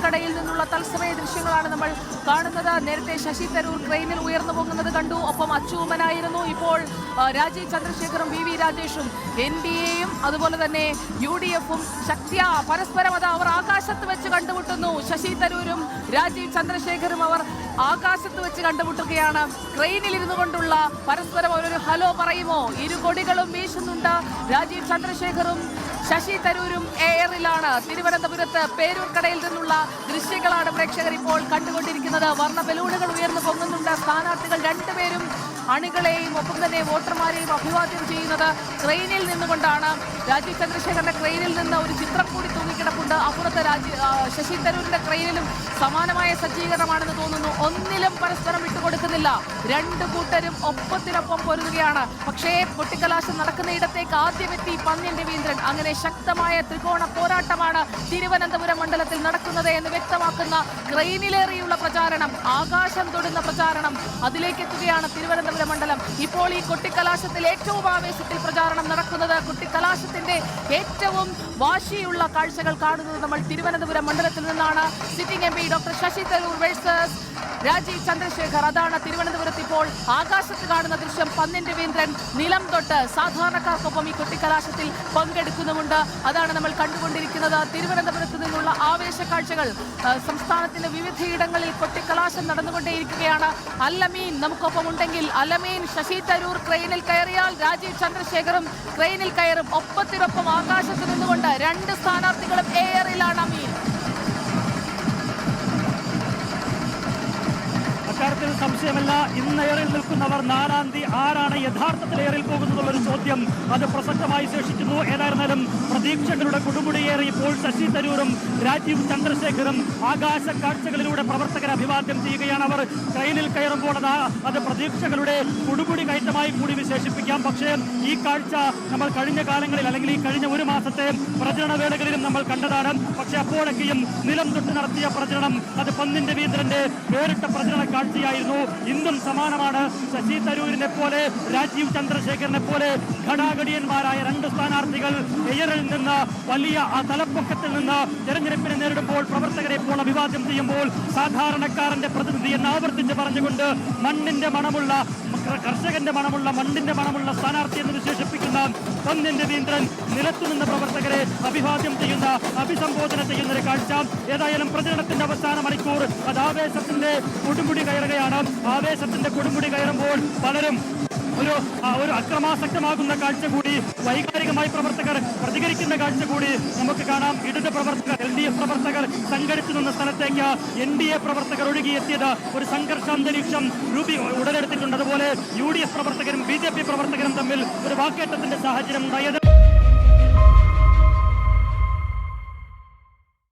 പേരൂർക്കടയിൽ നിന്നുള്ള തത്സമയ ദൃശ്യങ്ങളാണ് നമ്മൾ കാണുന്നത്. നേരത്തെ ശശി തരൂർ ക്രെയിനിൽ ഉയർന്നു പോകുന്നത് കണ്ടു. ഒപ്പം അച്ചുമ്മനായിരുന്നു. ഇപ്പോൾ രാജീവ് ചന്ദ്രശേഖറും വി രാജേഷും NDAയും അതുപോലെ തന്നെ UDFും ശക്തിയ പരസ്പരം അവർ ആകാശത്ത് വെച്ച് കണ്ടുമുട്ടുന്നു. ശശി തരൂരും രാജീവ് ചന്ദ്രശേഖറും അവർ ആകാശത്ത് വെച്ച് കണ്ടുമുട്ടുകയാണ്. ക്രെയിനിൽ ഇരുന്നു കൊണ്ടുള്ള പരസ്പരം അവരൊരു ഹലോ പറയുമോ? ഇരു കൊടികളും വീശുന്നുണ്ട്. രാജീവ് ചന്ദ്രശേഖറും ശശി തരൂരും എയറിലാണ്. തിരുവനന്തപുരത്ത് പേരൂർക്കടയിൽ നിന്നുള്ള ദൃശ്യങ്ങളാണ് പ്രേക്ഷകർ ഇപ്പോൾ കണ്ടുകൊണ്ടിരിക്കുന്നത്. വർണ്ണ ബലൂണുകൾ ഉയർന്നു പൊങ്ങുന്നുണ്ട്. സ്ഥാനാർത്ഥികൾ രണ്ടുപേരും അണികളെയും ഒപ്പം തന്നെ വോട്ടർമാരെയും അഭിവാദ്യം ചെയ്യുന്നത് ക്രെയിനിൽ നിന്നുകൊണ്ടാണ്. രാജീവ് ചന്ദ്രശേഖറിന്റെ ക്രെയിനിൽ നിന്ന് ഒരു ചിത്രം കൂടി തൂങ്ങിക്കിടപ്പുണ്ട്. അപ്പുറത്ത് ശശി തരൂരിന്റെ ക്രെയിനിലും സമാനമായ സജ്ജീകരണമാണെന്ന് തോന്നുന്നു. ഒന്നിലും പരസ്പരം വിട്ടുകൊടുക്കുന്നില്ല. രണ്ടു കൂട്ടരും ഒപ്പത്തിനൊപ്പം പൊരുതുകയാണ്. പക്ഷേ കൊട്ടിക്കലാശം നടക്കുന്നയിടത്തേക്ക് ആദ്യമെത്തി പന്ന്യൻ രവീന്ദ്രൻ. അങ്ങനെ ശക്തമായ ത്രികോണ പോരാട്ടമാണ് തിരുവനന്തപുരം മണ്ഡലത്തിൽ നടക്കുന്നത് എന്ന് വ്യക്തമാക്കുന്ന ക്രെയിനിലേറിയുള്ള പ്രചാരണം, ആകാശം തൊടുന്ന പ്രചാരണം, അതിലേക്ക് എത്തുകയാണ് തിരുവനന്തപുരം മണ്ഡലം. ഇപ്പോൾ ഈ കൊട്ടിക്കലാശത്തിൽ ഏറ്റവും ആവേശത്തിൽ പ്രചാരണം നടക്കുന്നത്, കൊട്ടിക്കലാശത്തിന്റെ ഏറ്റവും വാശിയുള്ള കാഴ്ചകൾ കാണുന്നത് നമ്മൾ തിരുവനന്തപുരം മണ്ഡലത്തിൽ നിന്നാണ്. Sitting MP doctor Shashi Tharoor versus Rajeev Chandrasekhar. അതാണ് തിരുവനന്തപുരത്ത് ഇപ്പോൾ ആകാശത്ത് കാണുന്ന ദൃശ്യം. പന്ന്യൻ രവീന്ദ്രൻ നിലം തൊട്ട് സാധാരണക്കാർക്കൊപ്പം ഈ കൊട്ടിക്കലാശത്തിൽ പങ്കെടുക്കുന്നുമുണ്ട്. അതാണ് നമ്മൾ കണ്ടുകൊണ്ടിരിക്കുന്നത്. തിരുവനന്തപുരത്ത് നിന്നുള്ള ആവേശ കാഴ്ചകൾ. സംസ്ഥാനത്തിന്റെ വിവിധയിടങ്ങളിൽ കൊട്ടിക്കലാശം നടന്നുകൊണ്ടേയിരിക്കുകയാണ്. അല്ലമീൻ നമുക്കൊപ്പം ഉണ്ടെങ്കിൽ, അലമീൻ ശശി തരൂർ ക്രെയിനിൽ കയറിയാൽ രാജീവ് ചന്ദ്രശേഖറും ക്രെയിനിൽ കയറും. ഒപ്പത്തിനൊപ്പം ആകാശത്ത് നിന്നുകൊണ്ട് രണ്ട് സ്ഥാനാർത്ഥികളും എയറിലാണ്. അമീൻ, അക്കാര്യത്തിൽ സംശയമല്ല. ഇന്ന് എയറിൽ നിൽക്കുന്നവർ 4-ാം തീയതി ആരാണ് യഥാർത്ഥത്തിൽ എയറിൽ പോകുന്നതെന്നുള്ളൊരു ചോദ്യം അത് പ്രസക്തമായി ശേഷിക്കുന്നു. ഏതായിരുന്നാലും പ്രതീക്ഷകളുടെ കൊടുമുടിയേറി ഇപ്പോൾ ശശി തരൂരും രാജീവ് ചന്ദ്രശേഖറും ആകാശ കാഴ്ചകളിലൂടെ പ്രവർത്തകരെ അഭിവാദ്യം ചെയ്യുകയാണ്. അവർ ട്രെയിനിൽ കയറുമ്പോൾ അത് പ്രതീക്ഷകളുടെ കൊടുമുടി കയറ്റമായി കൂടി വിശേഷിപ്പിക്കാം. പക്ഷേ ഈ കാഴ്ച നമ്മൾ കഴിഞ്ഞ കാലങ്ങളിൽ അല്ലെങ്കിൽ ഈ കഴിഞ്ഞ ഒരു മാസത്തെ പ്രചരണ വേളകളിലും നമ്മൾ കണ്ടതാണ്. പക്ഷേ അപ്പോഴൊക്കെയും നിലം തൊട്ട് നടത്തിയ പ്രചരണം അത് പന്ന്യൻ രവീന്ദ്രന്റെ വേറിട്ട പ്രചരണ കാഴ്ചയായിരുന്നു. ഇന്നും സമാനമാണ്. ശശി തരൂരിനെ പോലെ രാജീവ് ചന്ദ്രശേഖരനെ പോലെ ഘടാഘടിയന്മാരായ രണ്ട് സ്ഥാനാർത്ഥികൾ എയറിൽ നിന്ന് വലിയ തലപ്പൊക്കത്തിൽ നിന്ന് തെരഞ്ഞെടുപ്പിനെ നേരിടുമ്പോൾ പ്രവർത്തകരെ ഇപ്പോൾ അഭിവാദ്യം ചെയ്യുമ്പോൾ സാധാരണക്കാരന്റെ പ്രതിനിധി എന്ന് ആവർത്തിച്ച് പറഞ്ഞുകൊണ്ട് മണ്ണിന്റെ മണമുള്ള, കർഷകന്റെ മണമുള്ള, മണ്ണിന്റെ മണമുള്ള സ്ഥാനാർത്ഥി എന്ന് വിശേഷിപ്പിക്കുന്ന പന്ന്യൻ രവീന്ദ്രൻ നിലത്തുനിന്ന് പ്രവർത്തകരെ അഭിവാദ്യം ചെയ്യുന്ന, അഭിസംബോധന ചെയ്യുന്ന ഒരു കാഴ്ച. ഏതായാലും പ്രചരണത്തിന്റെ അവസാന മണിക്കൂർ അത് ആവേശത്തിന്റെ കൊടുമുടി കയറുകയാണ്. ആവേശത്തിന്റെ കൊടുമുടി കയറുമ്പോൾ പലരും ഒരു അക്രമാസക്തമാകുന്ന കാഴ്ച കൂടി, വൈകാരികമായി പ്രവർത്തകർ പ്രതികരിക്കുന്ന കാഴ്ച കൂടി നമുക്ക് കാണാം. ഇടത് പ്രവർത്തകർ, LDF പ്രവർത്തകർ സംഘടിച്ചു നിന്ന സ്ഥലത്തേക്ക് NDA പ്രവർത്തകർ ഒഴുകിയെത്തിയത് ഒരു സംഘർഷാന്തരീക്ഷം ഉടലെടുത്തിട്ടുണ്ട്. അതുപോലെ UDF പ്രവർത്തകരും BJP പ്രവർത്തകരും തമ്മിൽ ഒരു വാക്കേറ്റത്തിന്റെ സാഹചര്യം ഉണ്ടായത്